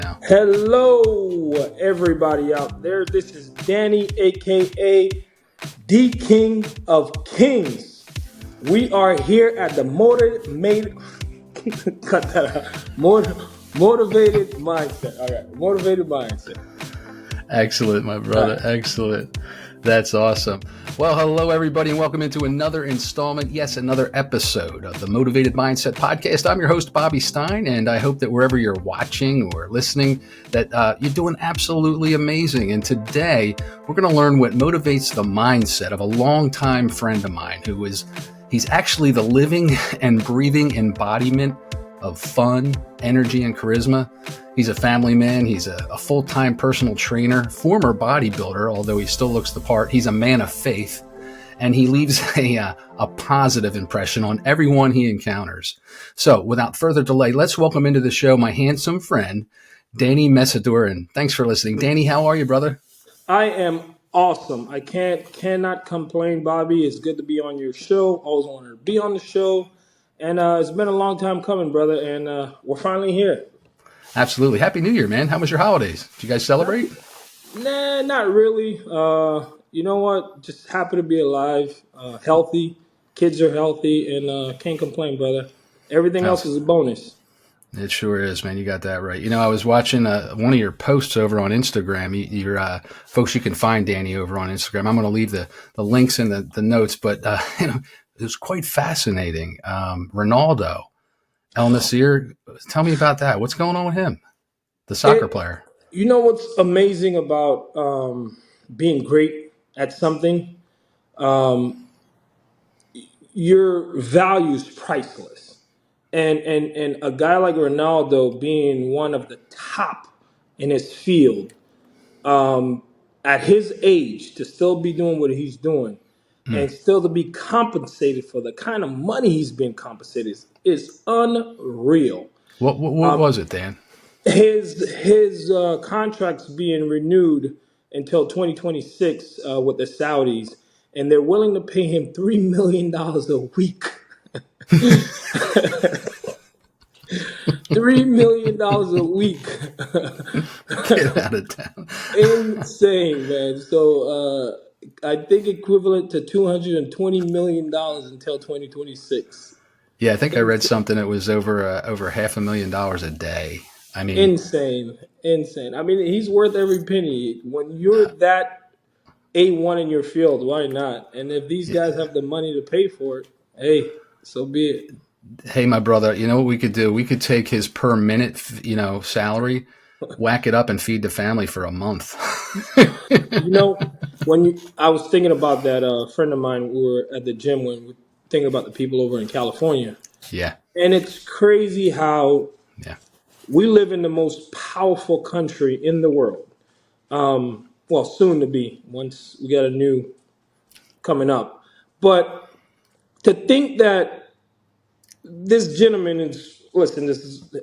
Now. Hello, everybody out there. This is Danny, aka the King of Kings. We are here at the cut that out. Motivated mindset. All right, motivated mindset. Excellent, my All brother. right. Excellent. That's awesome. Well, hello, everybody, and welcome into another installment, yes, another episode of the Motivated Mindset Podcast. I'm your host, Bobby Stein, and I hope that wherever you're watching or listening, that you're doing absolutely amazing. And today, we're going to learn what motivates the mindset of a longtime friend of mine he's actually the living and breathing embodiment of fun, energy, and charisma. He's a family man. He's a full-time personal trainer, former bodybuilder, although he still looks the part. He's a man of faith, and he leaves a positive impression on everyone he encounters. So without further delay, let's welcome into the show my handsome friend, Danny Mesidor. And thanks for listening. Danny, how are you, brother? I am awesome. I cannot complain, Bobby. It's good to be on your show. Always wanted to be on the show, and it's been a long time coming, brother. And we're finally here. Absolutely. Happy New Year, man. How was your holidays? Did you guys celebrate? Nah, not really. You know what? Just happy to be alive, healthy. Kids are healthy, and can't complain, brother. Everything else is a bonus. It sure is, man. You got that right. You know, I was watching one of your posts over on Instagram. Your folks, you can find Danny over on Instagram. I'm going to leave the links in the notes, but it was quite fascinating. Ronaldo, El Nasir, tell me about that. What's going on with him, the soccer It, player? you know what's amazing about being great at something? Um, your value's priceless. And a guy like Ronaldo being one of the top in his field, at his age to still be doing what he's doing Mm. and still to be compensated for the kind of money he's been compensated is unreal. What was it, Dan? His contract's being renewed until 2026 with the Saudis, and they're willing to pay him $3 million a week. $3 million a week. Get out of town. Insane, man. So I think equivalent to $220 million until 2026. Yeah, I think I read Insane. something. It was over $500,000 a day. I mean, Insane. Insane. I mean, he's worth every penny. When you're that A1 in your field, why not? And if these guys have the money to pay for it, hey, so be it. hey, my brother, you know what we could do? We could take his per minute, salary, whack it up, and feed the family for a month. You know, I was thinking about that friend of mine, we were at the gym when we were thinking about the people over in California. Yeah, And it's crazy how yeah, we live in the most powerful country in the world. Well, soon to be, once we got a new coming up. But to think that this gentleman is, listen, this is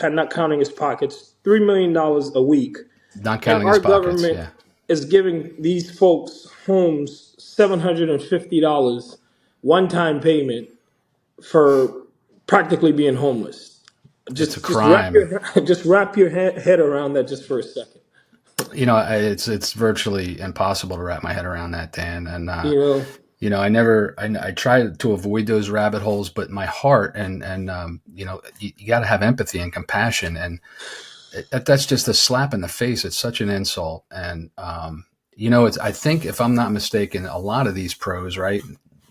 not counting his pockets, $3 million a week, not and counting his our pockets. government Yeah, is giving these folks homes $750 one-time payment for practically being homeless. it's a Just wrap crime. your just wrap your head around that just for a second. It's virtually impossible to wrap my head around that, Dan. And You know, I try to avoid those rabbit holes, but my heart and you got to have empathy and compassion, and that's just a slap in the face. It's such an insult, and I think if I'm not mistaken, a lot of these pros, right,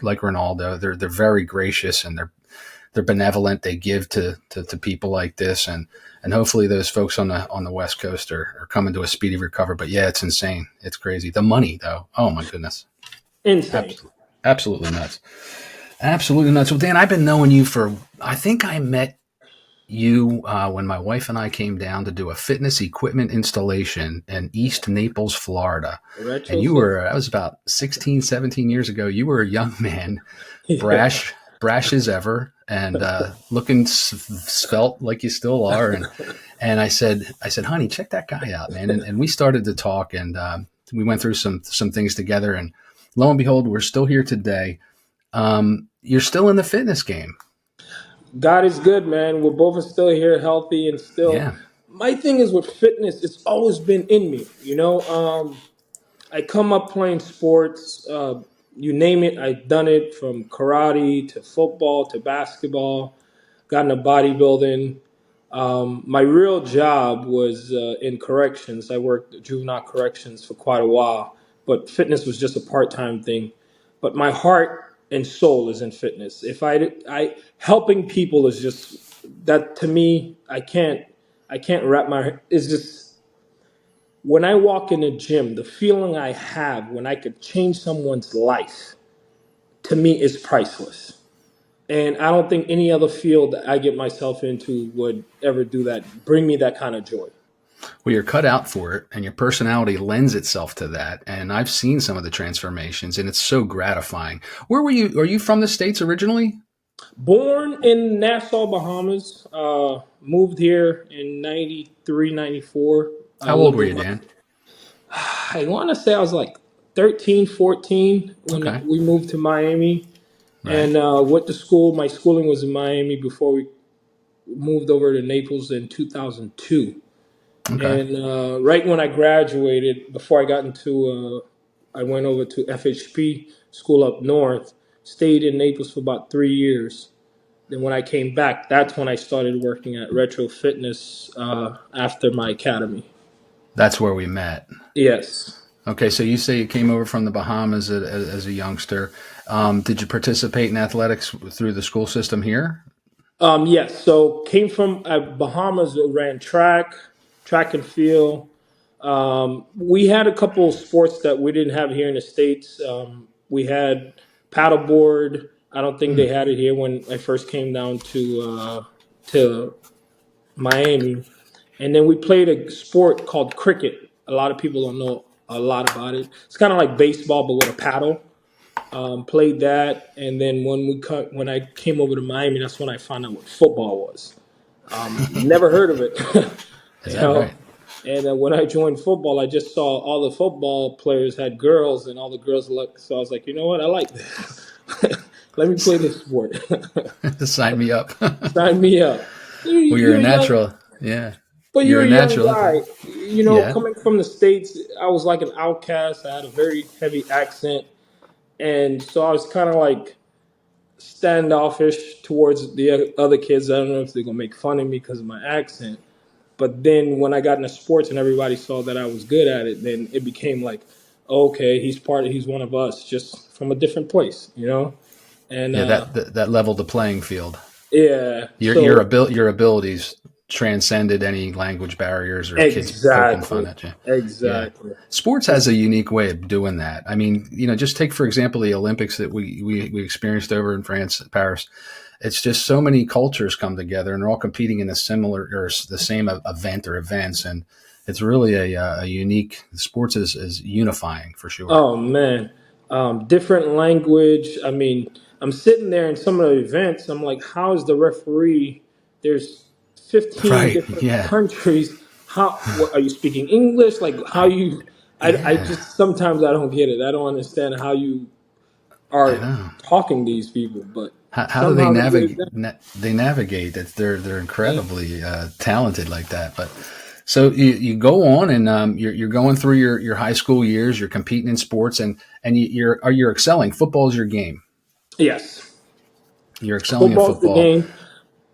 like Ronaldo, they're very gracious and they're benevolent. They give to people like this, and hopefully those folks on the West Coast are coming to a speedy recovery. But yeah, it's insane. It's crazy. The money, though. Oh my goodness, insane. absolutely, absolutely nuts. Absolutely nuts. Well, Dan, I've been knowing you I think I met you when my wife and I came down to do a fitness equipment installation in East Naples, Florida. And that was about 16, 17 years ago. You were a young man, Yeah. brash as ever, and looking svelte like you still are. And I said, honey, check that guy out, man. And we started to talk, and we went through some things together. And lo and behold, we're still here today. You're still in the fitness game. God is good, man. We're both still here, healthy, and still. Yeah. my thing is with fitness, it's always been in me. I come up playing sports. You name it, I've done it from karate to football to basketball. Got into bodybuilding. My real job was in corrections. I worked at juvenile corrections for quite a while, but fitness was just a part-time thing. But my heart and soul is in fitness. If I helping people is just that to me. I can't wrap my. It's just when I walk in the gym, the feeling I have when I could change someone's life to me is priceless. And I don't think any other field that I get myself into would ever do that, bring me that kind of joy. Well, you're cut out for it, and your personality lends itself to that. And I've seen some of the transformations, and it's so gratifying. Where were you? Are you from the States originally? Born in Nassau, Bahamas, moved here in 93, 94. How old Lived were with you, my, Dan? I want to say I was like 13, 14 when Okay. we moved to Miami. Right. And went to school. My schooling was in Miami before we moved over to Naples in 2002. Okay. And right when I graduated, before I got into, I went over to FHP school up north, stayed in Naples for about 3 years. Then when I came back, that's when I started working at Retro Fitness after my academy. That's where we met. Yes. Okay, so you say you came over from the Bahamas as a youngster. Did you participate in athletics through the school system here? Yes. So came from Bahamas, ran track and field. We had a couple of sports that we didn't have here in the States. We had paddleboard. I don't think they had it here when I first came down to Miami. And then we played a sport called cricket. A lot of people don't know a lot about it. It's kind of like baseball, but with a paddle. Played that, and then when I came over to Miami, that's when I found out what football was. Never heard of it, Is you that know. right? And when I joined football, I just saw all the football players had girls, and all the girls looked. So I was like, you know what, I like this. Let me play this sport. Sign me up. Sign me up. Well, you're You're a young, natural. Yeah, but you're you're a a young natural. guy. Yeah. Coming from the States, I was like an outcast. I had a very heavy accent, and so I was kind of like standoffish towards the other kids. I don't know if they're gonna make fun of me because of my accent. But then when I got into sports and everybody saw that I was good at it, then it became like, okay, he's one of us, just from a different place. And Yeah, that leveled the playing field. yeah, Your so your abilities transcended any language barriers or kids poking fun exactly, at you. Yeah. exactly. Sports has a unique way of doing that. I mean, just take, for example, the Olympics that we experienced over in France, Paris. It's just so many cultures come together and they're all competing in a similar or the same event or events. And it's really a unique, sports is unifying for sure. Oh man, different language. I mean, I'm sitting there in some of the events. I'm like, how is the referee? There's 15 Right. different Yeah. countries. What, are you speaking English? Like, how you? I Yeah. just sometimes I don't get it. I don't understand how you I are know. talking to these people, but How do they somehow they get it navigate? done. They navigate that they're Yeah. incredibly talented like that. But so you go on and you're going through your high school years. You're competing in sports and you're excelling. Football is your game. Yes, You're excelling in football's the football. game.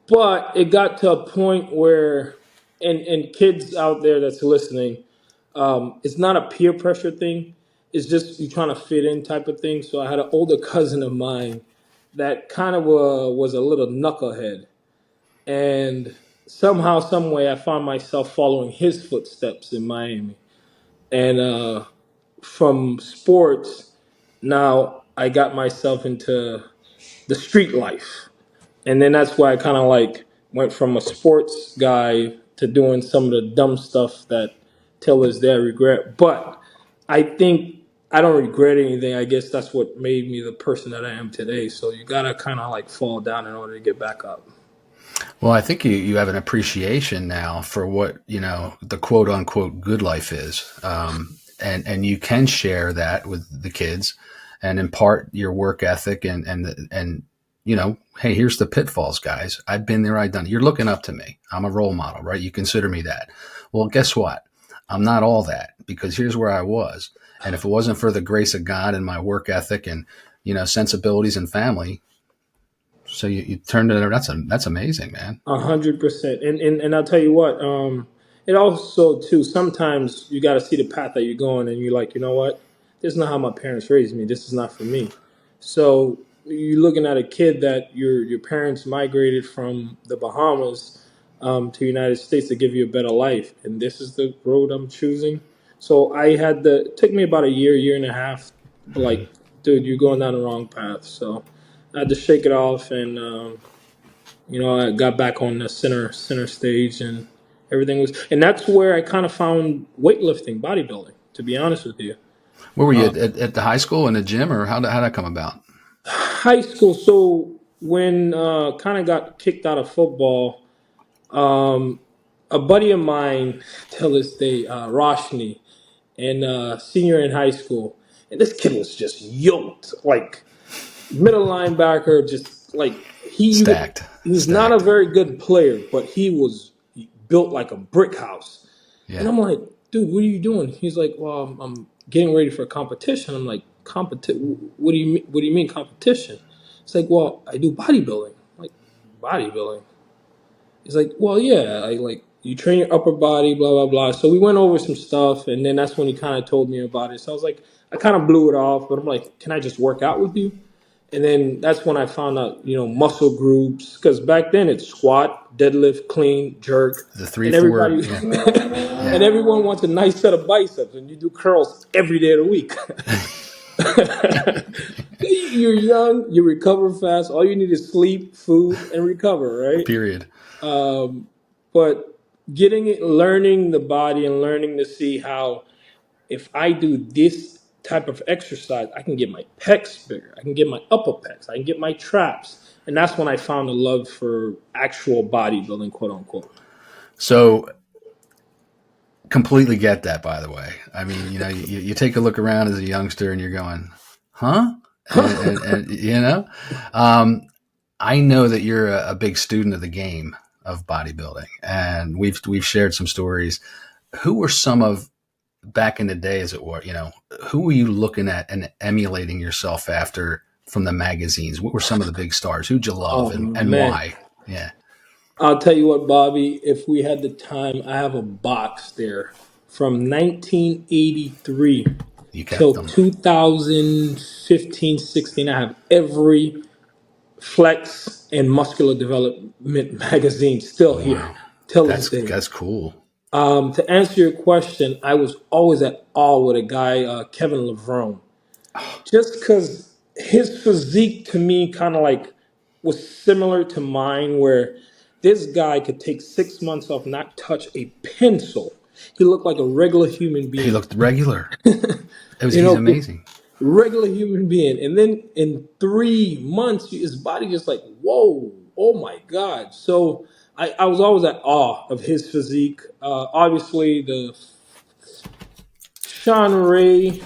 But it got to a point where, and kids out there that's listening, it's not a peer pressure thing. It's just you trying to fit in type of thing. So I had an older cousin of mine that kind of was a little knucklehead, and somehow, some way, I found myself following his footsteps in Miami. And from sports, now I got myself into the street life. And then that's why I kind of like went from a sports guy to doing some of the dumb stuff that till this day I regret. But I think I don't regret anything. I guess that's what made me the person that I am today. So you gotta kind of like fall down in order to get back up. Well, I think you have an appreciation now for what the quote unquote good life is, and you can share that with the kids and impart your work ethic and hey, here's the pitfalls, guys. I've been there. I've done it. You're looking up to me. I'm a role model, right? You consider me that. Well, guess what? I'm not all that, because here's where I was. And if it wasn't for the grace of God and my work ethic and, sensibilities and family, so you turned it. That's amazing, man. 100%. And I'll tell you what, it also too, sometimes you got to see the path that you're going and you're like, you know what? This is not how my parents raised me. This is not for me. So you're looking at a kid that your parents migrated from the Bahamas to the United States to give you a better life. And this is the road I'm choosing. So it took me about a year and a half, but like, dude, you're going down the wrong path. So I had to shake it off and, I got back on the center stage, and everything was, and that's where I kind of found weightlifting, bodybuilding. To be honest with you, Where were you at the high school in the gym, or how'd that come about? high school. So when kind of got kicked out of football, a buddy of mine, till this day, Roshni, and senior in high school, and this kid was just yoked, like middle linebacker, just like Stacked, he's not a stacked. very good player, but he was built like a brick house. And Yeah, I'm like, dude, what are you doing? He's like, well, I'm getting ready for a competition. I'm like, What do you mean? What do you mean competition? It's like, well, I do bodybuilding. I'm like, bodybuilding. He's like, well, yeah, I like you train your upper body, blah blah blah. So we went over some stuff, and then that's when he kind of told me about it. So I was like, I kind of blew it off, but I'm like, can I just work out with you? And then that's when I found out, muscle groups, because back then it's squat, deadlift, clean, jerk, the three, and four. everybody Yeah, and yeah. everyone wants a nice set of biceps, and you do curls every day of the week. You're young, you recover fast. All you need is sleep, food, and recover, right? Period. But getting it, learning the body, and learning to see how if I do this type of exercise, I can get my pecs bigger. I can get my upper pecs. I can get my traps. And that's when I found a love for actual bodybuilding, quote unquote. So completely get that. By the way, I mean, you take a look around as a youngster and you're going, huh? And I know that you're a big student of the game of bodybuilding, and we've shared some stories. Who were some of back in the day, as it were? Who were you looking at and emulating yourself after from the magazines? What were some of the big stars? Who'd you love Oh, and man. why? Yeah, I'll tell you what, Bobby, if we had the time, I have a box there from 1983 you kept till them. 2015, 16. I have every flex and muscular development magazine still here Wow, till this day. that's cool. To answer your question, I was always at awe with a guy, Kevin Levrone, just because his physique to me kind of like was similar to mine, where this guy could take 6 months off, not touch a pencil. He looked like a regular human He being, looked regular. you He's know, amazing. regular human being. And then in 3 months, his body just like, whoa, oh my God. So I was always at awe of his physique. Obviously, the Sean Ray,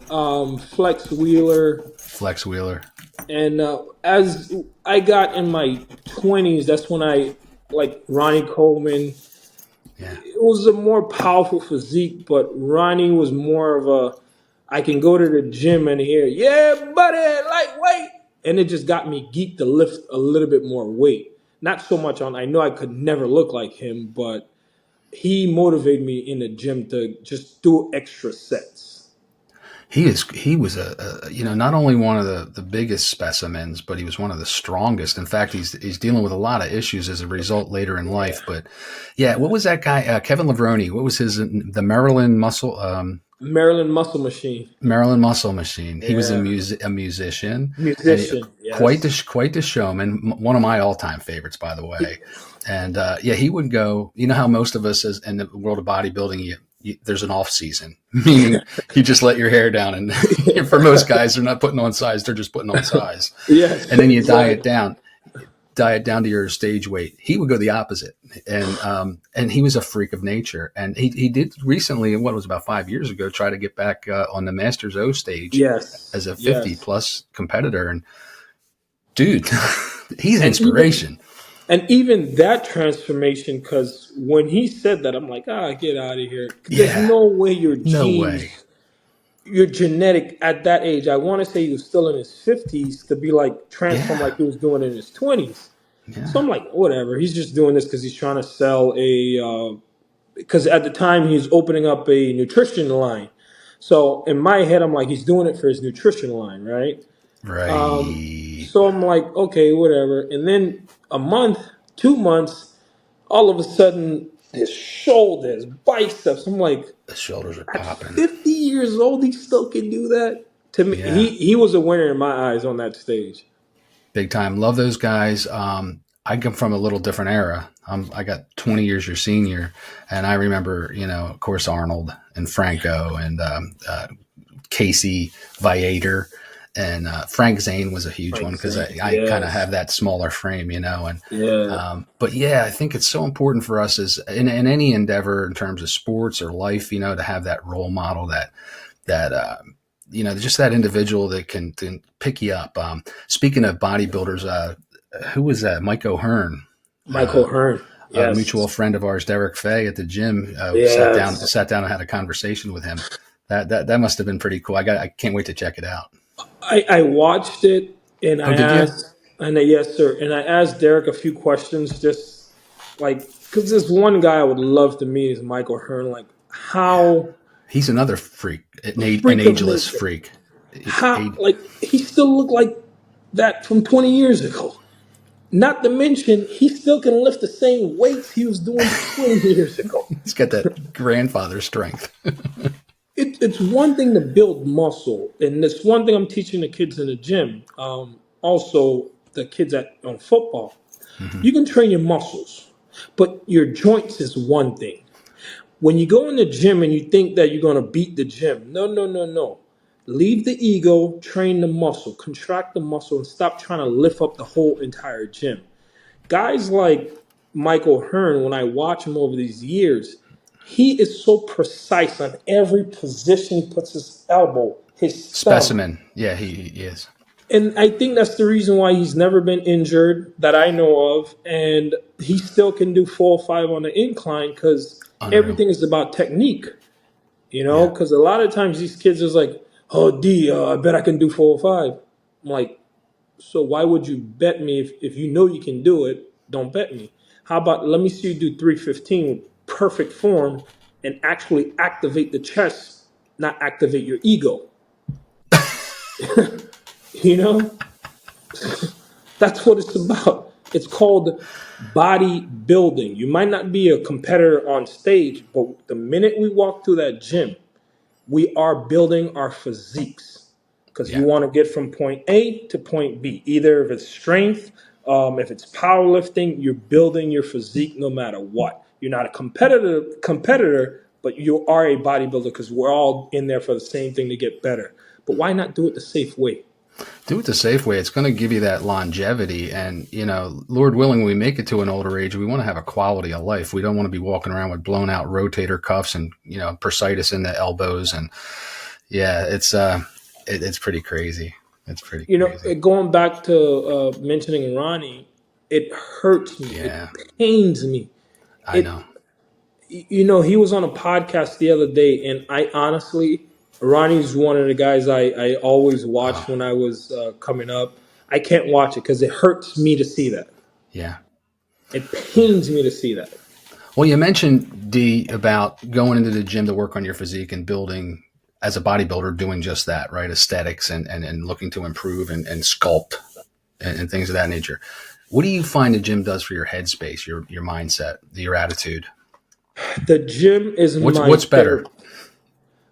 Flex Wheeler, Flex Wheeler. and as I got in my 20s, that's when I like Ronnie Coleman. Yeah. It was a more powerful physique, but Ronnie was more of a I can go to the gym and hear, yeah, buddy, lightweight. And it just got me geeked to lift a little bit more weight. Not so much on, I know I could never look like him, but he motivated me in the gym to just do extra sets. He was not only one of the biggest specimens, but he was one of the strongest. In fact, he's dealing with a lot of issues as a result later in life. But yeah, what was that guy Kevin Levrone? What was the Maryland Muscle Machine. Maryland Muscle Machine? He was Yeah. a musician, and Musician, quite yes. quite the showman. One of my all time favorites, by the way. And yeah, he would go. You know how most of us, as in the world of bodybuilding, there's an off season, meaning you just let your hair down, and for most guys, they're not putting on size; they're just putting on size, Yes, and then you exactly. diet down to your stage weight. He would go the opposite, and he was a freak of nature. And he did recently, what was about 5 years ago, try to get back on the Masters O stage Yes, as a 50 yes. plus competitor, and dude, he's And even inspiration. and even that transformation, because when he said that, I'm like, get out of here. There's Yeah, no way your no way. genes, your genetic at that age. I want to say he was still in his 50s to be like transformed Yeah, like he was doing in his 20s. So yeah, I'm like, whatever. He's just doing this because he's trying to sell because at the time he was opening up a nutrition line. So in my head, I'm like, he's doing it for his nutrition line, right? right. So I'm like, okay, whatever. And then a month, 2 months, all of a sudden, his shoulders, biceps. I'm like, The shoulders are at popping. 50 years old, he still can do that. To me, Yeah, he was a winner in my eyes on that stage. big time. Love those guys. I come from a little different era. I got 20 years your senior, and I remember, of course, Arnold and Franco and Casey Viator. And Frank Zane was a huge one Like because saying, I kind of yes, have that smaller frame, and yeah, but yeah, I think it's so important for us as in any endeavor in terms of sports or life, to have that role model that just that individual that can pick you up. Speaking of bodybuilders, who was that? Mike O'Hearn, Michael Hearn, a mutual yes, friend of ours, Derek Fay at the gym, yes. sat down and had a conversation with him. That must have been pretty cool. I can't wait to check it out. I watched it and Oh, I did you? asked, and yes, sir, and I asked Derek a few questions, just like because this one guy I would love to meet is Michael Hearn. Like, Yeah, how he's another freak, an freak of ageless nature, freak. how like he still looked like that from 20 years ago. Not to mention, he still can lift the same weights he was doing 20 years ago. He's got that grandfather strength. It's one thing to build muscle, and it's one thing I'm teaching the kids in the gym. Also, the kids on football. Hmm. You can train your muscles, but your joints is one thing. When you go in the gym and you think that you're going to beat the gym, no, no, no, no. Leave the ego, train the muscle, contract the muscle, and stop trying to lift up the whole entire gym. Guys like Michael Hearn, when I watch him over these years, he is so precise on every position he puts his elbow, his thumb. Specimen. Yeah, he is. And I think that's the reason why he's never been injured that I know of. And he still can do 4 or 5 on the incline because Unreal. everything is about technique, Yeah. because a lot of times these kids is like, oh, I bet I can do 4 or 5. I'm like, so why would you bet me if you know you can do it? Don't bet me. How about let me see you do 315 with perfect form and actually activate the chest, not activate your ego. You know, that's what it's about. It's called body building. You might not be a competitor on stage, but the minute we walk through that gym, we are building our physiques because you Yeah. want to get from point A to point B. Either if it's strength, if it's powerlifting, you're building your physique no matter what. You're not a competitor, but you are a bodybuilder because we're all in there for the same thing to get better. But why not do it the safe way? Do it the safe way. It's going to give you that longevity. And, Lord willing, when we make it to an older age, we want to have a quality of life. We don't want to be walking around with blown out rotator cuffs and, bursitis in the elbows. And yeah, it's pretty crazy. It's pretty crazy. Going back to mentioning Ronnie, it hurts me. It Yeah, pains me. I It know. he was on a podcast the other day, and I honestly, Ronnie's one of the guys I always watched Oh, when I was coming up. I can't watch it because it hurts me to see that. yeah. It Yeah. pains me to see that. Well, you mentioned about going into the gym to work on your physique and building as a bodybuilder, doing just that, right? Aesthetics and looking to improve and sculpt and things of that nature. What do you find the gym does for your headspace, your mindset, your attitude? The gym is my What's better? therapy.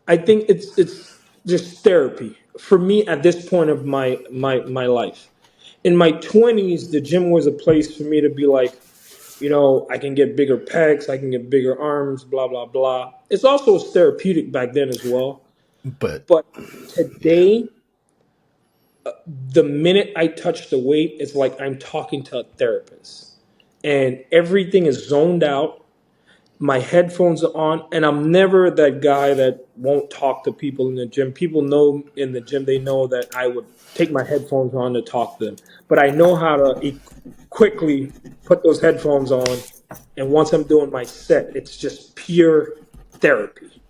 I think it's just therapy for me at this point of my life. In my 20s, the gym was a place for me to be like, I can get bigger pecs, I can get bigger arms, blah, blah, blah. It's also therapeutic back then as well. But But yeah, today, the minute I touch the weight, it's like I'm talking to a therapist. And everything is zoned out. My headphones are on, and I'm never that guy that won't talk to people in the gym. People know in the gym, they know that I would take my headphones on to talk to them. But I know how to quickly put those headphones on, and once I'm doing my set, it's just pure therapy.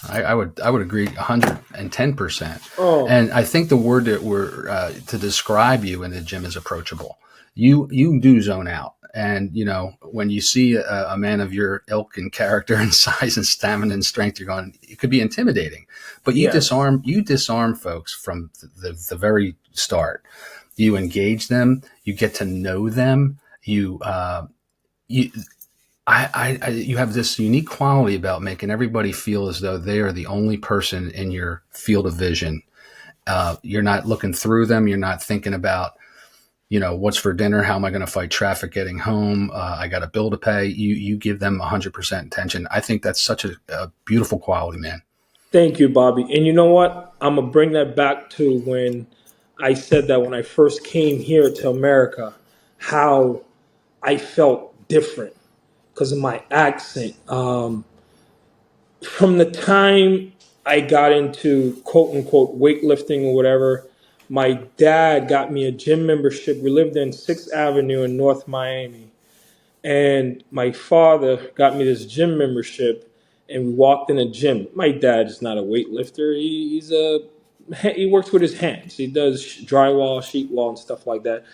I would agree 110%. Oh, And I think the word that we're to describe you in the gym is approachable. You do zone out, and when you see a man of your ilk and character and size and stamina and strength, you're going. It could be intimidating, but you yes. disarm folks from the very start. You engage them. You get to know them. You you have this unique quality about making everybody feel as though they are the only person in your field of vision. You're not looking through them. You're not thinking about, what's for dinner? How am I going to fight traffic getting home? I got a bill to pay. You give them 100% attention. I think that's such a beautiful quality, man. Thank you, Bobby. And you know what? I'm gonna bring that back to when I said that when I first came here to America, how I felt different because of my accent. From the time I got into quote unquote weightlifting or whatever, my dad got me a gym membership. We lived in 6th Avenue in North Miami. And my father got me this gym membership, and we walked in a gym. My dad is not a weightlifter. He works with his hands. He does drywall, sheet wall, and stuff like that.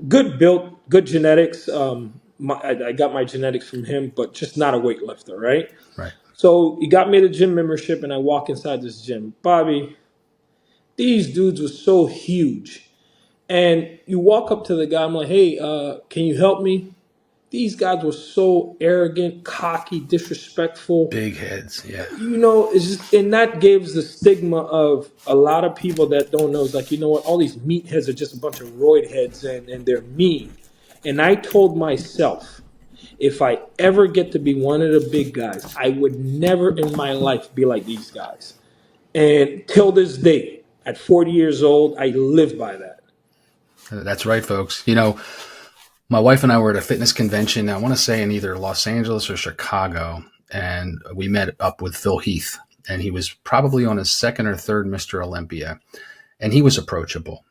Good built, good genetics. I got my genetics from him, but just not a weightlifter, right? Right. So he got me the gym membership, and I walk inside this gym. Bobby, these dudes were so huge. And you walk up to the guy, I'm like, hey, can you help me? These guys were so arrogant, cocky, disrespectful. Big heads. Yeah. It's just, and that gives the stigma of a lot of people that don't know. It's like, you know what? All these meatheads are just a bunch of roid heads, and they're mean. And I told myself, if I ever get to be one of the big guys, I would never in my life be like these guys. And till this day, at 40 years old, I live by that. That's right, folks. My wife and I were at a fitness convention, I want to say in either Los Angeles or Chicago, and we met up with Phil Heath, and he was probably on his second or third Mr. Olympia, and he was approachable.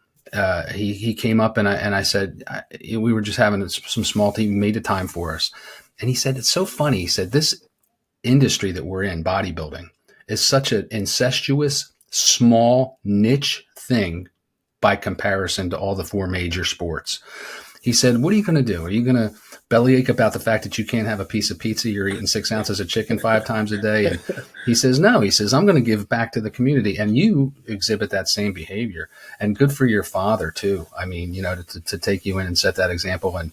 He came up, and I said, we were just having some small tea, made a time for us. And he said, it's so funny. He said, this industry that we're in, bodybuilding, is such an incestuous, small, niche thing by comparison to all the four major sports. He said, what are you going to do? Are you going to bellyache about the fact that you can't have a piece of pizza? You're eating 6 ounces of chicken 5 times a day. And he says, no, he says, I'm going to give back to the community. And you exhibit that same behavior, and good for your father too. I mean, to take you in and set that example and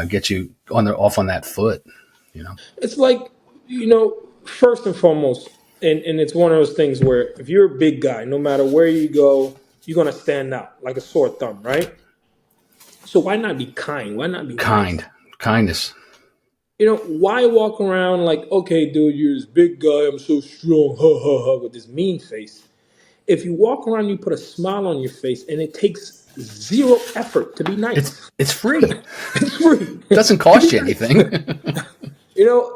get you off on that foot, It's like, first and foremost, and it's one of those things where if you're a big guy, no matter where you go, you're going to stand out like a sore thumb, right? So why not be kind? Why not be nice? kindness. Why walk around like, okay, dude, you're this big guy, I'm so strong, ha ha ha, with this mean face. If you walk around, you put a smile on your face, and it takes zero effort to be nice. It's free. It's free. It doesn't To be cost you nice. anything.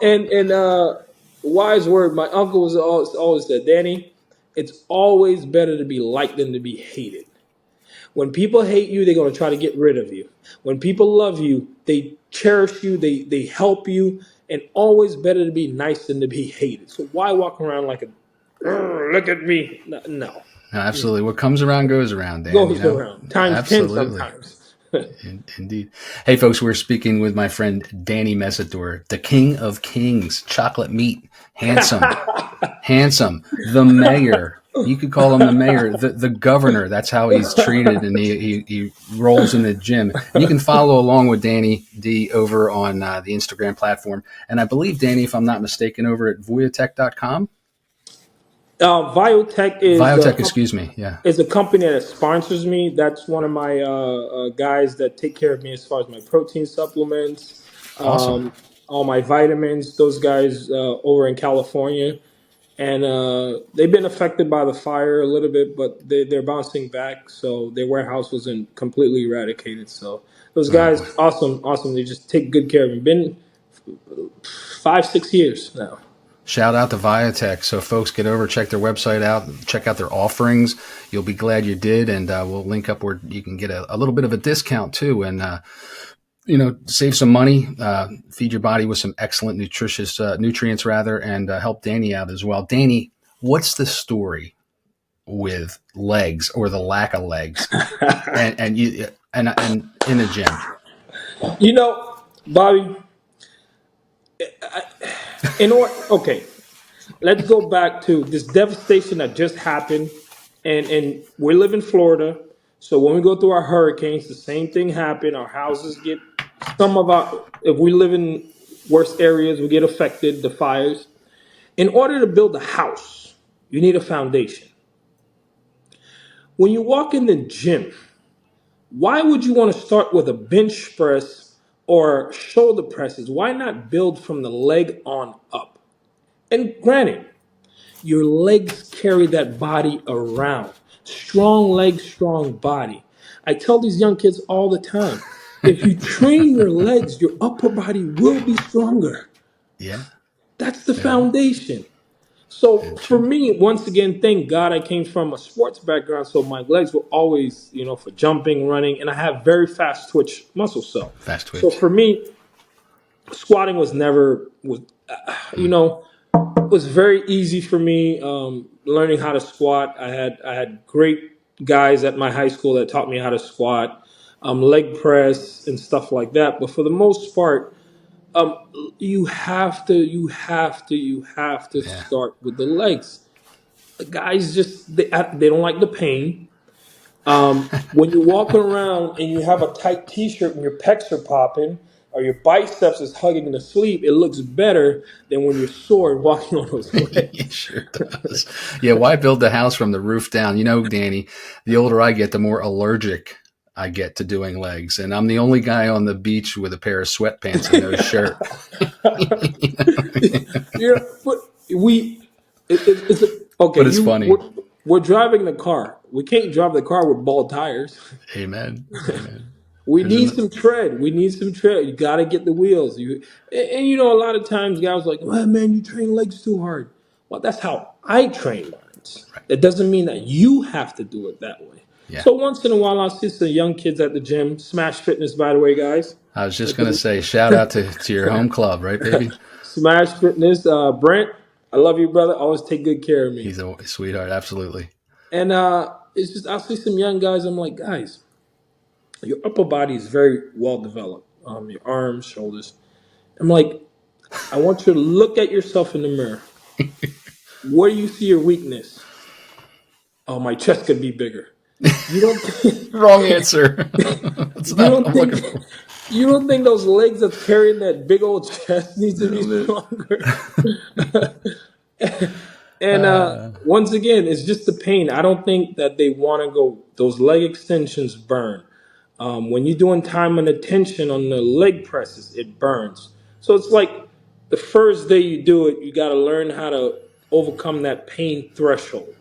And wise word, my uncle was always said, Danny, it's always better to be liked than to be hated. When people hate you, they're going to try to get rid of you. When people love you, they cherish you, they help you, and always better to be nice than to be hated. So why walk around like a, look at me? No. No, absolutely. What comes around goes around, Dan, Goes around. Times 10 Absolutely. sometimes. Indeed. Hey, folks, we're speaking with my friend Danny Mesidor, the king of kings, chocolate meat, handsome, the mayor. You could call him the mayor, the governor. That's how he's treated, and he rolls in the gym. And you can follow along with Danny D over on the Instagram platform. And I believe, Danny, if I'm not mistaken, over at voyatech.com. Biotech Biotech, excuse me. Yeah. is a company that sponsors me. That's one of my guys that take care of me as far as my protein supplements, Awesome. all my vitamins. Those guys over in California, and they've been affected by the fire a little bit, but they're bouncing back. So their warehouse wasn't completely eradicated. So those Oh, boy. guys, awesome, awesome. They just take good care of me. Been 5, 6 years now. Shout out to Viatech. So folks, get over, check their website out, check out their offerings. You'll be glad you did. And we'll link up where you can get a little bit of a discount too. And, save some money, feed your body with some excellent nutritious nutrients rather, and help Danny out as well. Danny, what's the story with legs or the lack of legs and you and in the gym? Bobby, okay, let's go back to this devastation that just happened. And we live in Florida. So when we go through our hurricanes, the same thing happened. Our houses get, if we live in worse areas, we get affected, the fires. In order to build a house, you need a foundation. When you walk in the gym, why would you want to start with a bench press or shoulder presses? Why not build from the leg on up? And granted, your legs carry that body around. Strong legs, strong body. I tell these young kids all the time, if you train your legs, your upper body will be stronger. Yeah. That's the foundation. So Good for too. me, once again, thank God I came from a sports background, so my legs were always, for jumping, running, and I have very fast twitch muscle cell. Fast So twitch. for me, squatting was never was very easy for me. Learning how to squat, I had great guys at my high school that taught me how to squat, leg press and stuff like that. But for the most part, you have to Yeah. start with the legs. The guys just they don't like the pain. When you're walking around and you have a tight T-shirt and your pecs are popping or your biceps is hugging the sleeve, it looks better than when you're sore and walking on those It legs. sure does. Yeah, why build the house from the roof down? Danny, the older I get, the more allergic I get to doing legs. And I'm the only guy on the beach with a pair of sweatpants and no shirt. But it's okay. But it's funny. We're driving the car. We can't drive the car with bald tires. Amen. Amen. We There's need an, some tread. We need some tread. You got to get the wheels. And a lot of times guys are like, well, man, you train legs too hard. Well, that's how I train mine. That doesn't mean that you have to do it that way. yeah. So once in a while, I'll see some young kids at the gym. Smash Fitness, by the way, guys. I was just going to say, shout out to your home club, right, baby? Smash Fitness. Brent, I love you, brother. Always take good care of me. He's a sweetheart. Absolutely. And it's just, I'll see some young guys. I'm like, guys, your upper body is very well developed. Your arms, shoulders. I'm like, I want you to look at yourself in the mirror. Where do you see your weakness? Oh, my chest could be bigger. You don't. Wrong answer. That's You not what don't I'm think. looking for. You don't think those legs that's carrying that big old chest needs to be stronger? And once again, it's just the pain. I don't think that they want to go. Those leg extensions burn. When you're doing time and attention on the leg presses, it burns. So it's like the first day you do it, you got to learn how to overcome that pain threshold.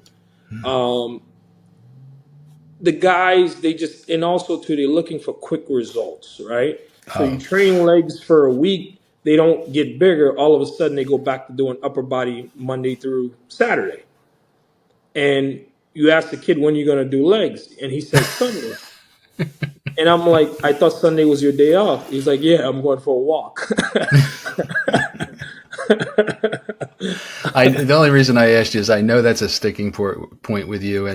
The guys, and also too, they're looking for quick results, right? So you Oh, train legs for a week, they don't get bigger. All of a sudden, they go back to doing upper body Monday through Saturday. And you ask the kid, when are you going to do legs? And he says, Sunday. And I'm like, I thought Sunday was your day off. He's like, yeah, I'm going for a walk. the only reason I asked you is I know that's a sticking point with you,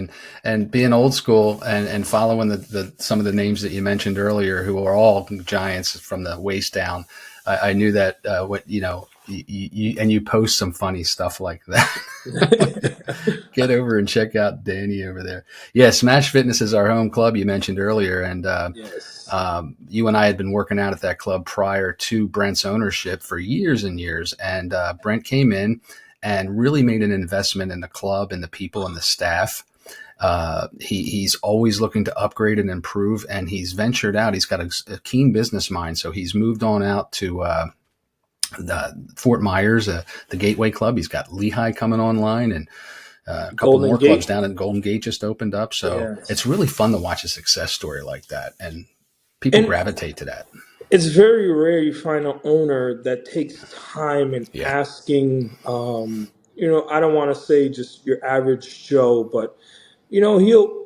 and being old school and following the some of the names that you mentioned earlier, who are all giants from the waist down. I knew that what you post some funny stuff like that. Get over and check out Danny over there. Yeah, Smash Fitness is our home club you mentioned earlier, and Yes. you and I had been working out at that club prior to Brent's ownership for years and years. And Brent came in and really made an investment in the club and the people and the staff. He's always looking to upgrade and improve, and he's ventured out. He's got a keen business mind. So he's moved on out to Fort Myers, the Gateway Club. He's got Lehigh coming online, and a couple Golden more Gate. clubs down in Golden Gate just opened up. So Yes. it's really fun to watch a success story like that. And people And gravitate to that. It's very rare you find an owner that takes time in Yeah. asking. I don't want to say just your average Joe, but he'll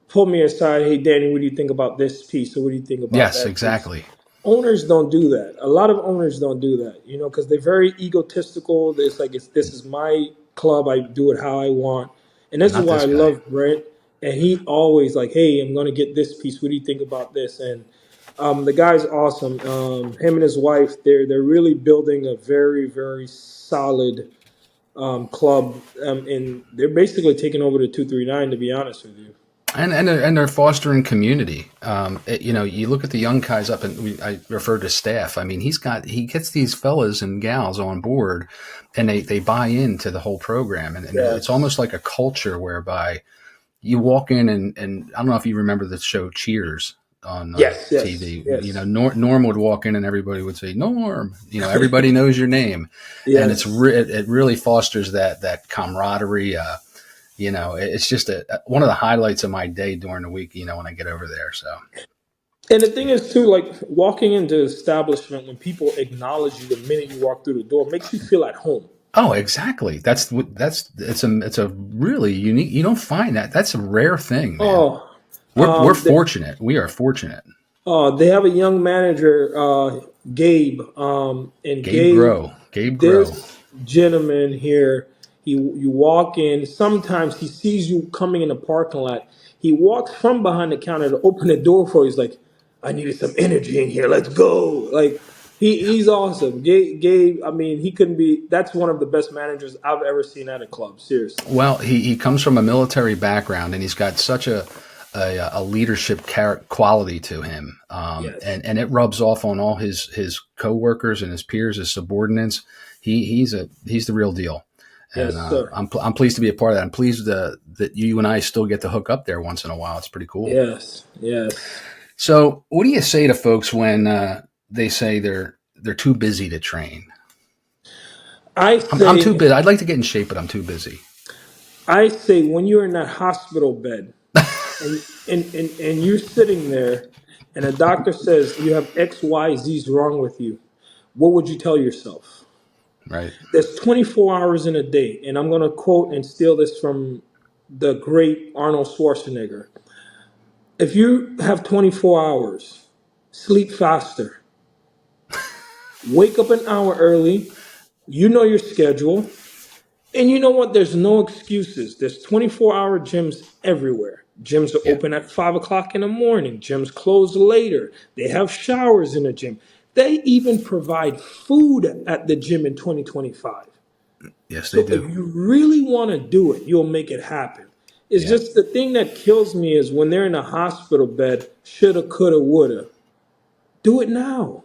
pull me aside. Hey, Danny, what do you think about this piece? Or what do you think about Yes, that piece? exactly. Owners don't do that. A lot of owners don't do that, because they're very egotistical. It's like this is my club. I do it how I want, and this is Not why this I guy. love Brent. And he always like, hey, I'm gonna get this piece. What do you think about this? And the guy's awesome. Him and his wife, they're really building a very very solid club, and they're basically taking over the 239. To be honest with you. And they're fostering community. You look at the young guys up, and I refer to staff. I mean, he gets these fellas and gals on board, and they buy into the whole program, and it's Yes. almost like a culture whereby you walk in, and I don't know if you remember the show Cheers on Yes. Yes. TV. Yes. Norm would walk in, and everybody would say Norm. Everybody knows your name, and Yes. it really fosters that camaraderie. It's just one of the highlights of my day during the week, when I get over there. So, And the thing is too, like walking into establishment when people acknowledge you the minute you walk through the door makes you feel at home. oh, exactly. It's a really unique. You don't find that. That's a rare thing, man. Oh, We're they, fortunate. We are fortunate. they have a young manager, Gabe, and Gabe Gabe, Grow. Gabe Grow. this gentleman here, you walk in. Sometimes he sees you coming in the parking lot. He walks from behind the counter to open the door for you. He's like, "I needed some energy in here. Let's go!" Like he's awesome. Gabe, I mean, he couldn't be. That's one of the best managers I've ever seen at a club. Seriously. Well, he comes from a military background, and he's got such a leadership quality to him, Yes. and it rubs off on all his coworkers and his peers, his subordinates. He's the real deal, and Yes, sir. I'm pleased to be a part of that. I'm pleased that you and I still get to hook up there once in a while. It's pretty cool. Yes. Yes. So, what do you say to folks when they say they're too busy to train? I I'm too say, busy. I'd like to get in shape, but I'm too busy. I say, when you're in that hospital bed and you're sitting there, and a doctor says you have X, Y, Z's wrong with you, what would you tell yourself? Right. There's 24 hours in a day, and I'm going to quote and steal this from the great Arnold Schwarzenegger. If you have 24 hours, sleep faster, wake up an hour early, you know your schedule. And you know what? There's no excuses. There's 24-hour gyms everywhere. Gyms are Yeah. open at 5 o'clock in the morning. Gyms close later. They have showers in the gym. They even provide food at the gym in 2025. Yes, they So if do. you really want to do it, you'll make it happen. It's Yeah. just the thing that kills me is when they're in a hospital bed, shoulda, coulda, woulda. Do it now.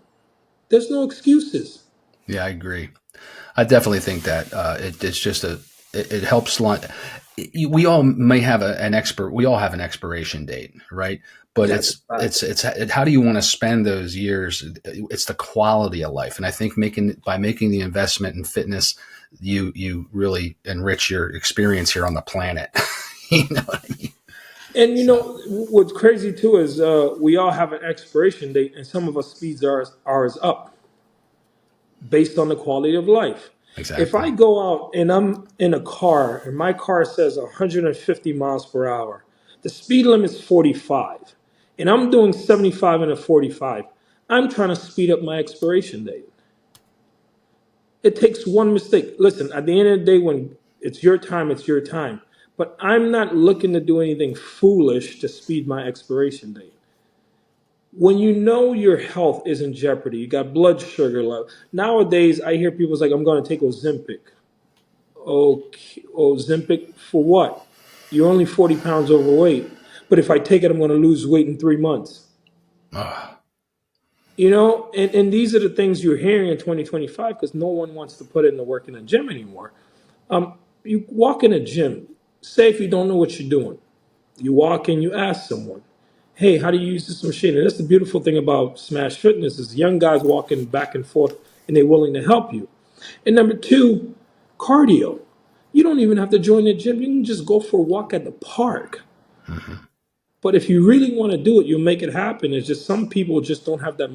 There's no excuses. Yeah, I agree. I definitely think that it's just it helps. We all may have an expert. We all have an expiration date, right? But That's a fact. how do you want to spend those years? It's the quality of life, and I think making the investment in fitness, you really enrich your experience here on the planet. You know what I mean? And So what's crazy too is we all have an expiration date, and some of us speeds ours up based on the quality of life. If I exactly. go out and I'm in a car and my car says 150 miles per hour, the speed limit is 45, and I'm doing 75 in a 45, I'm trying to speed up my expiration date. It takes one mistake. Listen, at the end of the day, when it's your time, it's your time. But I'm not looking to do anything foolish to speed my expiration date. When you know your health is in jeopardy, you got blood sugar level. Nowadays, I hear people like, I'm going to take Ozempic. Okay, Ozempic for what? You're only 40 pounds overweight. But if I take it, I'm going to lose weight in 3 months. Oh, And these are the things you're hearing in 2025 because no one wants to put in the work in the gym anymore. You walk in a gym, say if you don't know what you're doing, you walk in, you ask someone, hey, how do you use this machine? And that's the beautiful thing about Smash Fitness is young guys walking back and forth and they're willing to help you. And number two, cardio. You don't even have to join the gym. You can just go for a walk at the park. But if you really want to do it, you'll make it happen. It's just some people just don't have that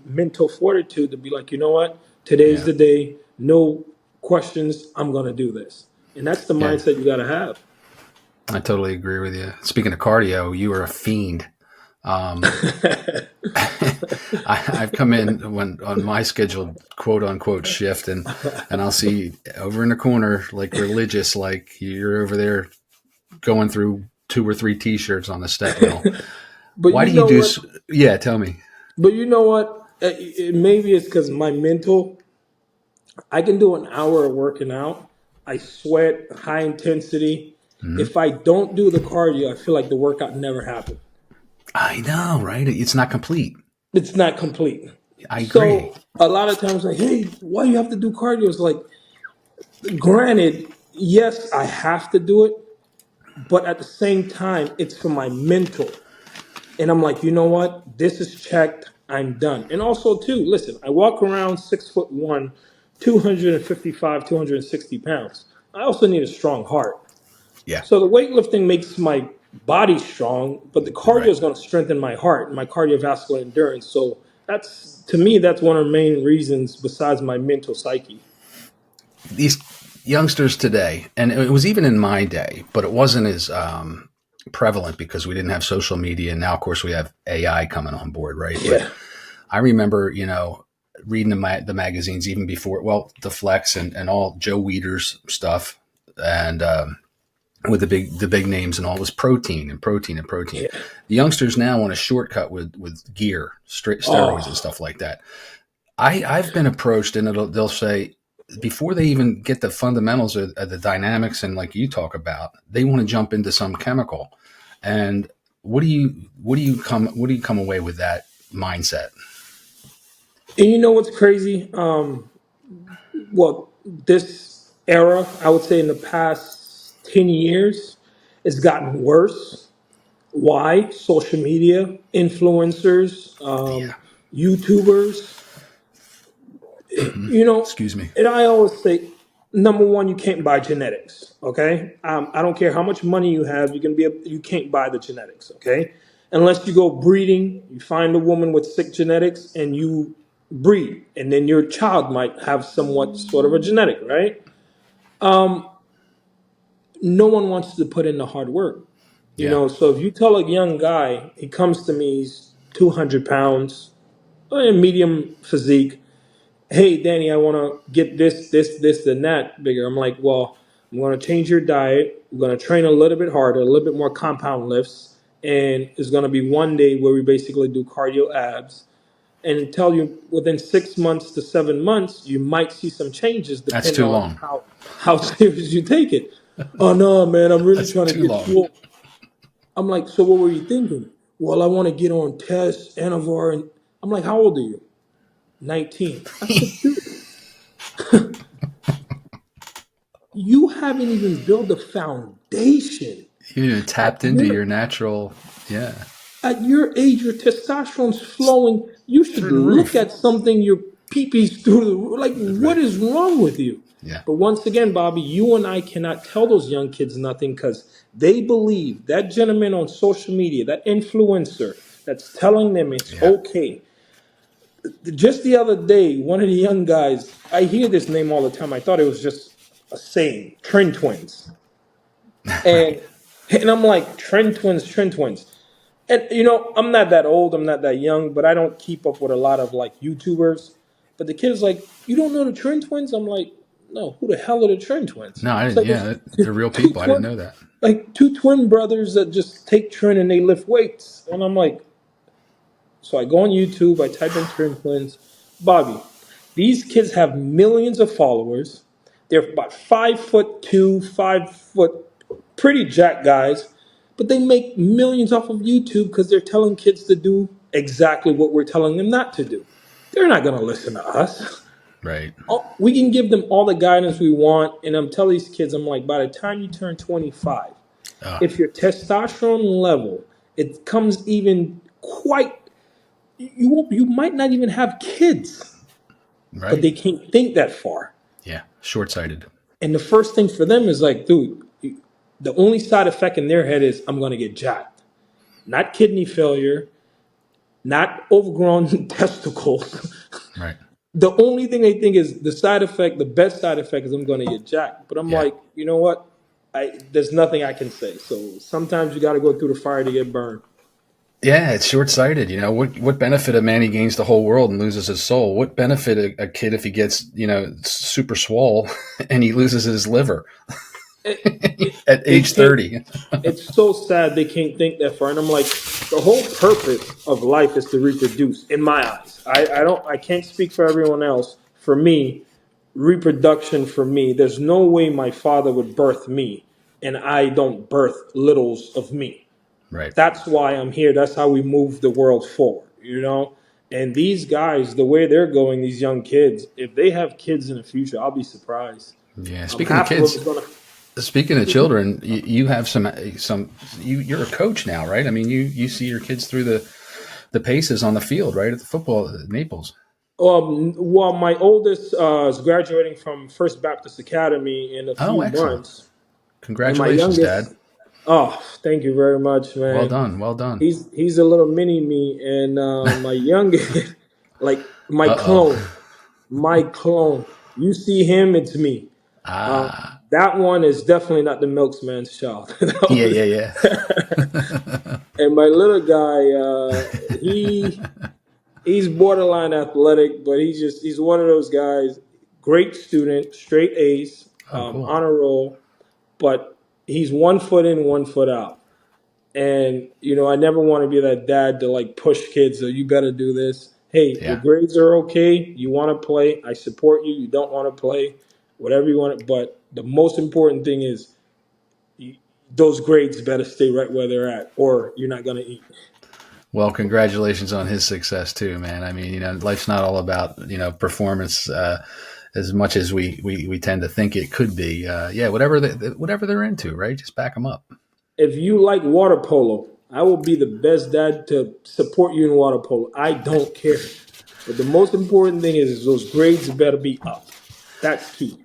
mental fortitude to be like, you know what? Today's Yeah. the day. No questions. I'm going to do this. And that's the Yeah. mindset you got to have. I totally agree with you. Speaking of cardio, you are a fiend. I've come in when on my scheduled quote unquote shift, and I'll see over in the corner like religious, like you're over there going through 2 or 3 t-shirts on the step mill. But Why you do you know do? what? Yeah, tell me. But you know what? Maybe it's because my mental. I can do an hour of working out. I sweat, high intensity. Mm-hmm. If I don't do the cardio, I feel like the workout never happened. I know, right? It's not complete. It's not complete. I agree. So a lot of times, like, hey, why you have to do cardio? It's like, granted, yes, I have to do it, but at the same time, it's for my mental. And I'm like, you know what? This is checked. I'm done. And also, too, listen, I walk around 6'1", 255, 260 pounds. I also need a strong heart. Yeah, So the weightlifting makes my body strong, but the cardio right. is going to strengthen my heart and my cardiovascular endurance. So that's, to me, that's one of the main reasons besides my mental psyche. These youngsters today, and it was even in my day, but it wasn't as prevalent because we didn't have social media. And now, of course, we have AI coming on board, right? But Yeah. I remember, reading the magazines even before, well, the Flex and all Joe Weider's stuff, and with the big names and all, was protein and protein and protein. Yeah. The youngsters now want a shortcut with gear, steroids and Oh, stuff like that. I've been approached, and they'll say before they even get the fundamentals of the dynamics and like you talk about, they want to jump into some chemical. And what do you come away with that mindset? and you know what's crazy? Well, this era, I would say in the past 10 years, it's gotten worse. Why? Social media, influencers, Yeah. YouTubers, Hmm. you know, Excuse me. and I always say, number one, you can't buy genetics. Okay, I don't care how much money you have, you can't buy the genetics. Okay, unless you go breeding, you find a woman with sick genetics and you breed, and then your child might have somewhat sort of a genetic, right? No one wants to put in the hard work. Yeah. So if you tell a young guy, he comes to me, he's 200 pounds, medium physique. Hey, Danny, I want to get this, and that bigger. I'm like, well, I'm going to change your diet. We're going to train a little bit harder, a little bit more compound lifts. And it's going to be one day where we basically do cardio abs and tell you within 6 months to 7 months, you might see some changes That's depending too on long. how serious you take it. Oh, no, man, I'm really That's trying to too get long. swole. I'm like, so what were you thinking? Well, I want to get on test, Anavar. And I'm like, how old are you? 19. I said, dude, you haven't even built a foundation. You At tapped into your your natural, yeah, at your age, your testosterone's flowing. You should through the look roof. at something your peepee's through the roof. Like, what Right. is wrong with you? Yeah. But once again, Bobby, you and I cannot tell those young kids nothing because they believe that gentleman on social media, that influencer that's telling them it's Yeah. okay. Just the other day, one of the young guys, I hear this name all the time. I thought it was just a saying, Trend Twins. And Right. and I'm like, Trend Twins, Trend Twins. And I'm not that old, I'm not that young, but I don't keep up with a lot of like YouTubers. But the kid's like, you don't know the Trend Twins? I'm like, no, who the hell are the Trend Twins? No, I It's didn't. like Yeah, it's they're real two people. I didn't twin, know that. like two twin brothers that just take Trend and they lift weights. And I'm like, so I go on YouTube, I type in Trend Twins. Bobby, these kids have millions of followers. They're about 5'2", 5 foot, pretty jack guys, but they make millions off of YouTube because they're telling kids to do exactly what we're telling them not to do. They're not going to listen to us. Right. We can give them all the guidance we want, and I'm telling these kids, I'm like, by the time you turn 25, Oh, if your testosterone level it comes even quite, you might not even have kids, but right. they can't think that far. Yeah. Short sighted. And the first thing for them is like, dude, the only side effect in their head is I'm going to get jacked. not kidney failure, not overgrown testicles. Right. The only thing they think is the side effect, the best side effect is I'm going to get jacked. But I'm Yeah. like, you know what? There's nothing I can say. So sometimes you got to go through the fire to get burned. Yeah, it's short sighted. What benefit a man he gains the whole world and loses his soul? What benefit a kid if he gets, super swole and he loses his liver It, it, at they age can't. 30? It's so sad they can't think that far. And I'm like, the whole purpose of life is to reproduce. In my eyes, I can't speak for everyone else. For me, reproduction. For me, there's no way my father would birth me, and I don't birth littles of me. Right. That's why I'm here. That's how we move the world forward, you know? And these guys, the way they're going, these young kids, if they have kids in the future, I'll be surprised. Yeah. Speaking of Half of them kids, is gonna. speaking of children, you have you're a coach now, right? I mean, you see your kids through the paces on the field, right? At the football at Naples. Well, my oldest is graduating from First Baptist Academy in a Oh, few excellent. months, and my Congratulations, Dad. youngest, oh, thank you very much, Well man. done. Well done. He's a little mini me, and my youngest, like Uh oh. my clone. You see him, it's me. Ah. That one is definitely not the milkman's child. Yeah, yeah, yeah. And my little guy, he's borderline athletic, but he's one of those guys. Great student, straight A's, Oh, cool. honor roll, but he's 1 foot in, 1 foot out. And I never want to be that dad to like push kids. So you got to do this. Hey, your Yeah. grades are okay. You want to play? I support you. You don't want to play, whatever you want. But the most important thing is those grades better stay right where they're at, or you're not gonna eat. Well, congratulations on his success too, man. I mean, life's not all about performance as much as we tend to think it could be. Yeah, whatever they're into, right? Just back them up. If you like water polo, I will be the best dad to support you in water polo. I don't care. But the most important thing is those grades better be up. That's key.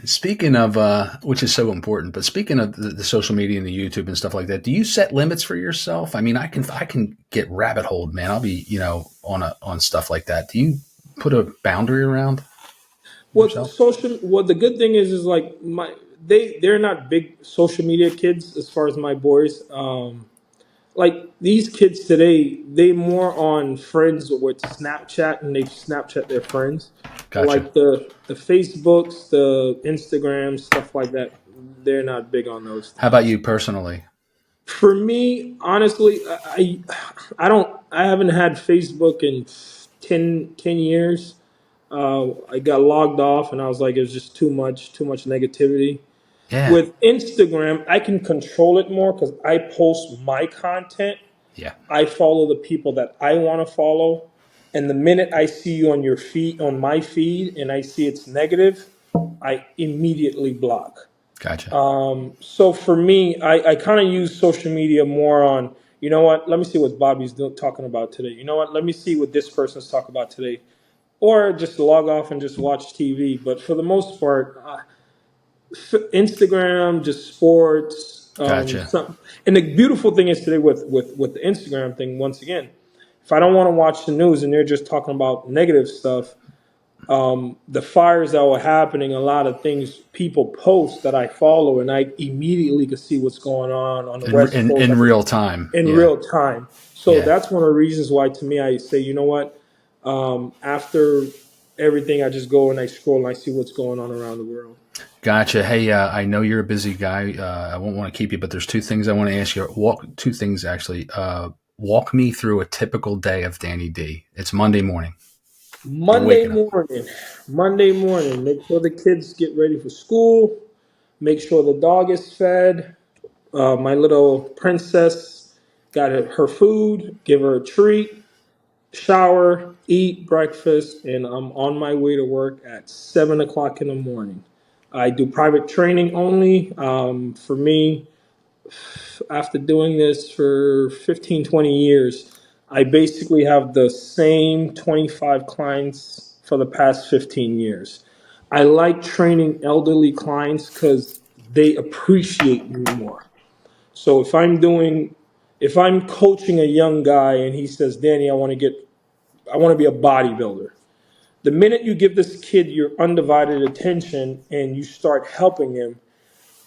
Speaking of, which is so important, but speaking of the social media and the YouTube and stuff like that, do you set limits for yourself? I mean, I can get rabbit holed, man. I'll be, on stuff like that. Do you put a boundary around yourself? What the good thing is like they're not big social media kids as far as my boys. Like these kids today, they more on friends with Snapchat and they Snapchat their friends. Gotcha. Like the Facebooks, the Instagrams, stuff like that. They're not big on those How about things. you personally? For me, honestly, I haven't had Facebook in 10 years. I got logged off and I was like, it was just too much negativity. Yeah. With Instagram, I can control it more because I post my content. Yeah. I follow the people that I want to follow. And the minute I see you on your feed, on my feed, and I see it's negative, I immediately block. Gotcha. So for me, I kind of use social media more on, you know what, let me see what Bobby's talking about today. You know what, let me see what this person's talking about today. Or just log off and just watch TV. But for the most part, Instagram, just sports. Gotcha. And the beautiful thing is today with the Instagram thing, once again, if I don't want to watch the news and they're just talking about negative stuff, the fires that were happening, a lot of things people post that I follow, and I immediately can see what's going on the In, West in Coast in real time. in Yeah. real time. So Yeah. that's one of the reasons why, to me, I say, you know what? After everything, I just go and I scroll and I see what's going on around the world. Gotcha. Hey, I know you're a busy guy. I won't want to keep you, but there's two things I want to ask you. Two things actually. Walk me through a typical day of Danny D. It's Monday morning. You're Monday waking up. morning, Monday morning, make sure the kids get ready for school. Make sure the dog is fed. My little princess got her food. Give her a treat. Shower, eat breakfast, and I'm on my way to work at 7 o'clock in the morning. I do private training only. For me, after doing this for 15, 20 years, I basically have the same 25 clients for the past 15 years. I like training elderly clients because they appreciate me more. So If I'm coaching a young guy and he says, Danny, I want to be a bodybuilder. The minute you give this kid your undivided attention and you start helping him,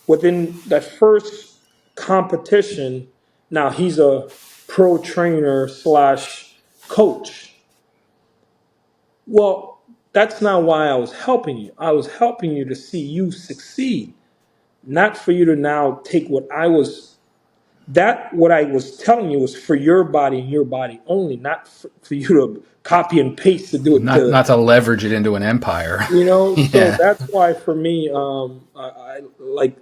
within that first competition, now he's a pro trainer slash coach. Well, that's not why I was helping you. I was helping you to see you succeed, not for you to now take what I was telling you was for your body and your body only, not for you to copy and paste to do it Not to leverage it into an empire. So Yeah. that's why for me, I like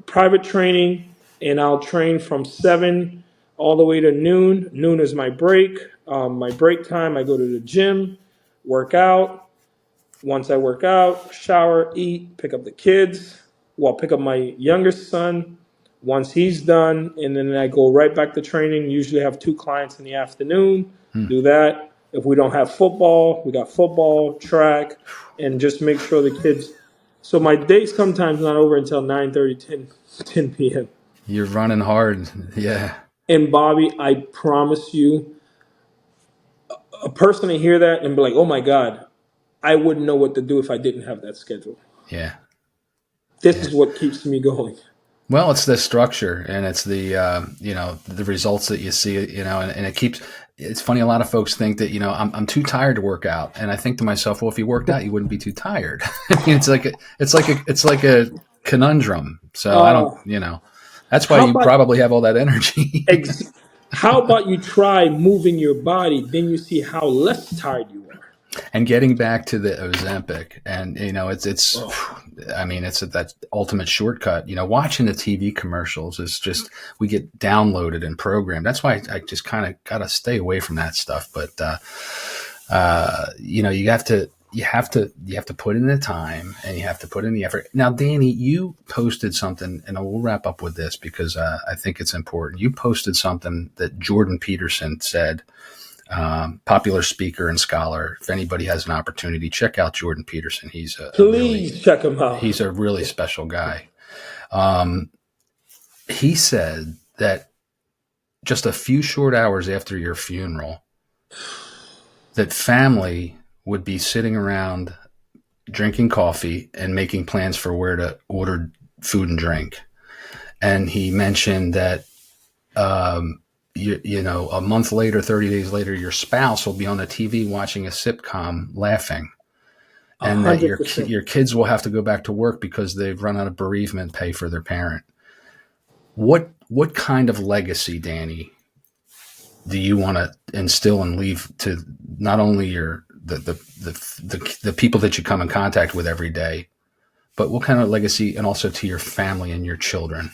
private training, and I'll train from 7 all the way to noon. Noon is my break. My break time, I go to the gym, work out. Once I work out, shower, eat, pick up the kids. Well, pick up my youngest son once he's done, and then I go right back to training. Usually have 2 clients in the afternoon. Hmm. Do that. If we don't have football, we got football, track, and just make sure the kids. So my day's sometimes not over until 9:30, 10 p.m. You're running hard. Yeah. And Bobby, I promise you, a person to hear that and be like, oh my God, I wouldn't know what to do if I didn't have that schedule. Yeah. This Yeah. is what keeps me going. Well, it's the structure and it's the results that you see, and it keeps, it's funny. A lot of folks think that, I'm too tired to work out. And I think to myself, well, if you worked out, you wouldn't be too tired. I mean, it's like a conundrum. So I don't, Uh, that's why how you about probably have all that energy. ex- how about you try moving your body, then you see how less tired you are. And getting back to the Ozempic, and it's Oh, I mean, it's that ultimate shortcut. Watching the TV commercials is just, we get downloaded and programmed. That's why I just kind of got to stay away from that stuff. But you have to put in the time and you have to put in the effort. Now, Danny, you posted something, and we'll wrap up with this because I think it's important. You posted something that Jordan Peterson said. Popular speaker and scholar. If anybody has an opportunity, check out Jordan Peterson. please check them out. He's a really special guy. He said that just a few short hours after your funeral, that family would be sitting around drinking coffee and making plans for where to order food and drink. And he mentioned that a month later, 30 days later, your spouse will be on the TV watching a sitcom laughing. And that 100%. your kids will have to go back to work because they've run out of bereavement pay for their parent. What kind of legacy, Danny, do you want to instill and leave to not only the people that you come in contact with every day, but what kind of legacy, and also to your family and your children?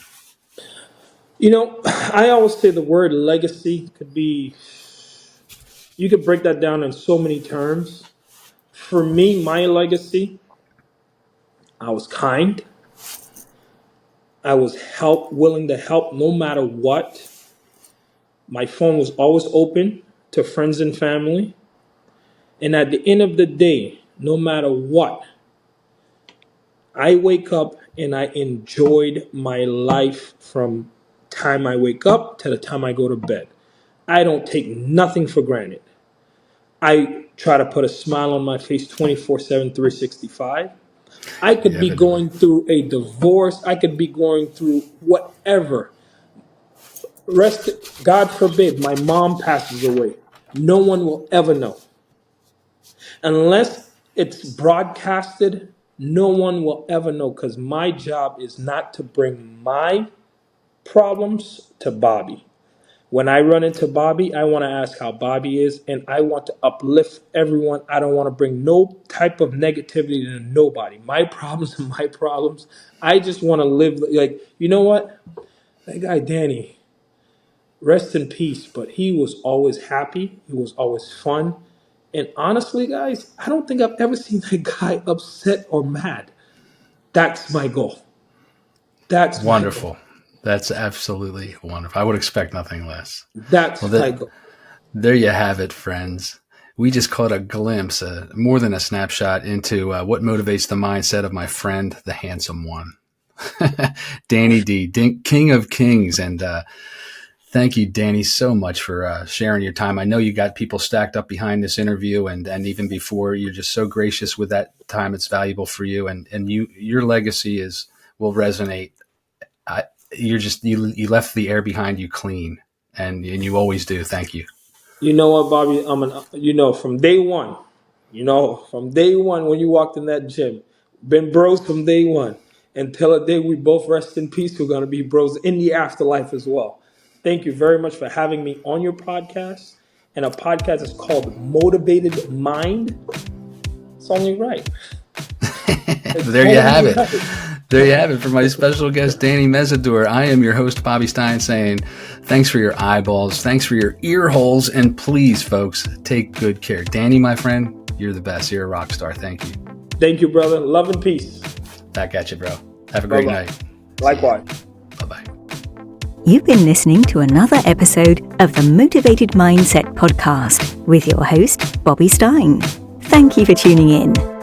I always say the word legacy you could break that down in so many terms. For me, my legacy, I was kind. I was willing to help no matter what. My phone was always open to friends and family. And at the end of the day, no matter what, I wake up and I enjoyed my life from time I wake up to the time I go to bed. I don't take nothing for granted. I try to put a smile on my face 24/7, 365. I could be Evidently. going through a divorce. I could be going through whatever. God forbid, my mom passes away. No one will ever know. Unless it's broadcasted, no one will ever know because my job is not to bring my problems to Bobby. When I run into Bobby, I want to ask how Bobby is, and I want to uplift everyone. I don't want to bring no type of negativity to nobody. My problems are my problems. I just want to live like, you know what? That guy, Danny, rest in peace, but he was always happy. He was always fun. And honestly, guys, I don't think I've ever seen that guy upset or mad. That's my goal. That's my goal. Wonderful. That's absolutely wonderful. I would expect nothing less. Well, That's my goal. there you have it, friends. We just caught a glimpse, more than a snapshot, into what motivates the mindset of my friend, the handsome one, Danny D, King of Kings. And Thank you, Danny, so much for sharing your time. I know you got people stacked up behind this interview, and even before. You're just so gracious with that time. It's valuable for you, and your legacy will resonate. You left the air behind you clean, and you always do. Thank you. You know what, Bobby? From day one, when you walked in that gym, been bros from day one. Until the day we both rest in peace, we're going to be bros in the afterlife as well. Thank you very much for having me on your podcast. And a podcast is called Motivated Mind. It's only right. There you have it. There you have it for my special guest, Danny Mesidor. I am your host, Bobby Stein, saying thanks for your eyeballs, thanks for your ear holes, and please, folks, take good care. Danny, my friend, you're the best. You're a rock star. Thank you. Thank you, brother. Love and peace. Back at you, bro. Have a great Bye-bye. night. Likewise. Bye-bye. You've been listening to another episode of the Motivated Mindset podcast with your host, Bobby Stein. Thank you for tuning in.